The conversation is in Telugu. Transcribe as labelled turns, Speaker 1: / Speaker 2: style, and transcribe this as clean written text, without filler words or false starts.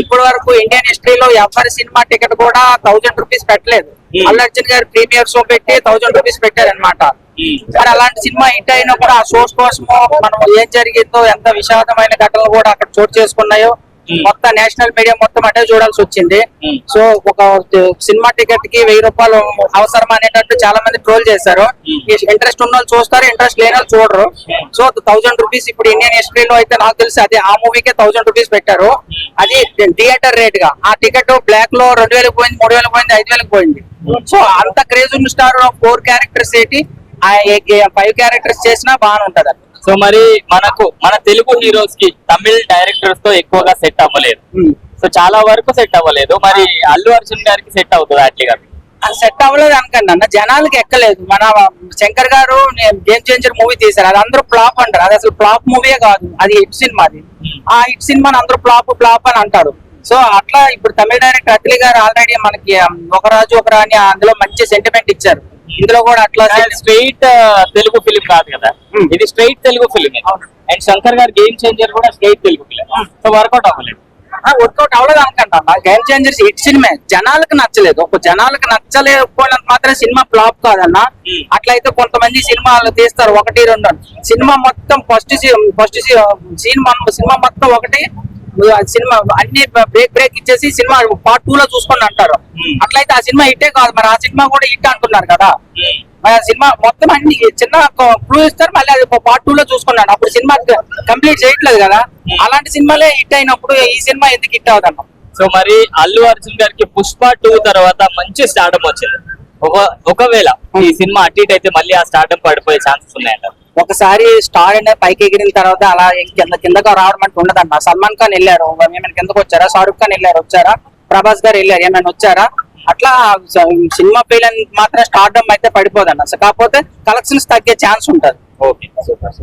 Speaker 1: ఇప్పటి వరకు ఇండియన్ హిస్టరీలో ఎవరి సినిమా టికెట్ కూడా 1000 రూపీస్ పెట్టలేదు. అల్లు అర్జున్ గారు ప్రీమియర్ షో పెట్టి 1000 రూపీస్ పెట్టారనమాట. మరి అలాంటి సినిమా హిట్ అయినా కూడా ఆ షోస్ కోసము మనం ఏం జరిగిందో, ఎంత విషాదమైన ఘటనలు కూడా అక్కడ చోటు చేసుకున్నాయో మొత్తం నేషనల్ మీడియా మొత్తం అటే చూడాల్సి వచ్చింది. సో ఒక సినిమా టికెట్ కి 1000 రూపాయలు అవసరం అనేటట్టు చాలా మంది ట్రోల్ చేశారు. ఇంట్రెస్ట్ ఉన్న వాళ్ళు చూస్తారు, ఇంట్రెస్ట్ లేని వాళ్ళు చూడరు. సో 1000 రూపీస్ ఇప్పుడు ఇండియన్ హిస్టరీలో అయితే నాకు తెలిసి అదే ఆ మూవీకే 1000 రూపీస్ పెట్టారు. అది థియేటర్ రేట్ గా. ఆ టికెట్ బ్లాక్ లో 2000 పోయింది, 3000 పోయింది, 5000 పోయింది. సో అంత క్రేజ్ ఉన్న స్టార్ 4 క్యారెక్టర్స్ ఏంటి 5 క్యారెక్టర్స్ చేసినా బాగానే ఉంటది.
Speaker 2: సో మరి మన తెలుగు హీరోస్ కి తమిళ డైరెక్టర్స్ తో ఎక్కువగా సెట్ అవ్వలేదు. సో చాలా వరకు సెట్ అవ్వలేదు. మరి అల్లు అర్జున్ గారికి సెట్ అవుతుంది అట్లా?
Speaker 1: సెట్ అవ్వలేదు అనకండి అన్న, జనాలకి ఎక్కలేదు. మన శంకర్ గారు గేమ్ చేంజర్ మూవీ తీశారు, అది అందరూ ఫ్లాప్ అంటారు. అది అసలు ఫ్లాప్ మూవీయే కాదు, అది హిట్ సినిమా. అది ఆ హిట్ సినిమాని అందరూ ఫ్లాప్ అని అంటారు. సో అట్లా ఇప్పుడు తమిళ డైరెక్టర్ అఖిల్ గారు ఆల్రెడీ మనకి ఒక రాజు ఒక రాణి అందులో మంచి సెంటిమెంట్ ఇచ్చారు. ఇందులో కూడా అట్లా
Speaker 2: స్ట్రైట్ తెలుగు ఫిలిం కాదు కదా, ఇది straight Telugu film. And Shankar గారు గేమ్ చేంజర్ కూడా straight Telugu film. So work out అవ్వలేదు.
Speaker 1: వర్కౌట్ అవ్వలేదు అనుకుంటా. గేమ్ చేంజర్స్ హిట్ సినిమా, జనాలకు నచ్చలేదు. ఒక జనాలకు నచ్చలేకపోయినంత మాత్రం సినిమా ఫ్లాప్ కాదన్న. అట్లయితే కొంతమంది సినిమాలు తీస్తారు 1, 2 సినిమా మొత్తం ఫస్ట్ సినిమా మొత్తం ఒకటి సినిమా అన్ని బ్రేక్ ఇచ్చేసి సినిమా పార్ట్ 2 లో చూసుకొని అంటారు. అట్లయితే ఆ సినిమా హిట్టే కాదు. మరి ఆ సినిమా కూడా హిట్ అంటున్నారు కదా. మరి ఆ సినిమా మొత్తం అన్ని చిన్న క్లూ ఇస్తారు, మళ్ళీ అది పార్ట్ 2 లో చూసుకున్నాడు. అప్పుడు సినిమా కంప్లీట్ చేయట్లేదు కదా. అలాంటి సినిమాలే హిట్ అయినప్పుడు ఈ సినిమా ఎందుకు హిట్ అవుతుంది?
Speaker 2: సో మరి అల్లు అర్జున్ గారికి పుష్ప 2 తర్వాత మంచి స్టార్డమ్ వచ్చింది. ఒకవేళ ఈ సినిమా అటు ఇటు అయితే మళ్ళీ ఆ స్టార్డమ్ పడిపోయే ఛాన్సెస్ ఉన్నాయంట.
Speaker 1: ఒకసారి స్టార్ అనేది పైకి ఎగిరిన తర్వాత అలా కిందకు రావడం అంటే ఉండదంట. సల్మాన్ ఖాన్ వెళ్ళారు, ఏమైనా కిందకు వచ్చారా? షారుఖ్ ఖాన్ వెళ్ళారు, వచ్చారా? ప్రభాస్ గారు వెళ్ళారు, ఏమైనా వచ్చారా? అట్లా సినిమా ఫెయిల్ అని మాత్రం స్టార్డమ్ అయితే పడిపోదండి. కాకపోతే కలెక్షన్స్ తగ్గే ఛాన్స్ ఉంటుంది.
Speaker 2: Okay, super.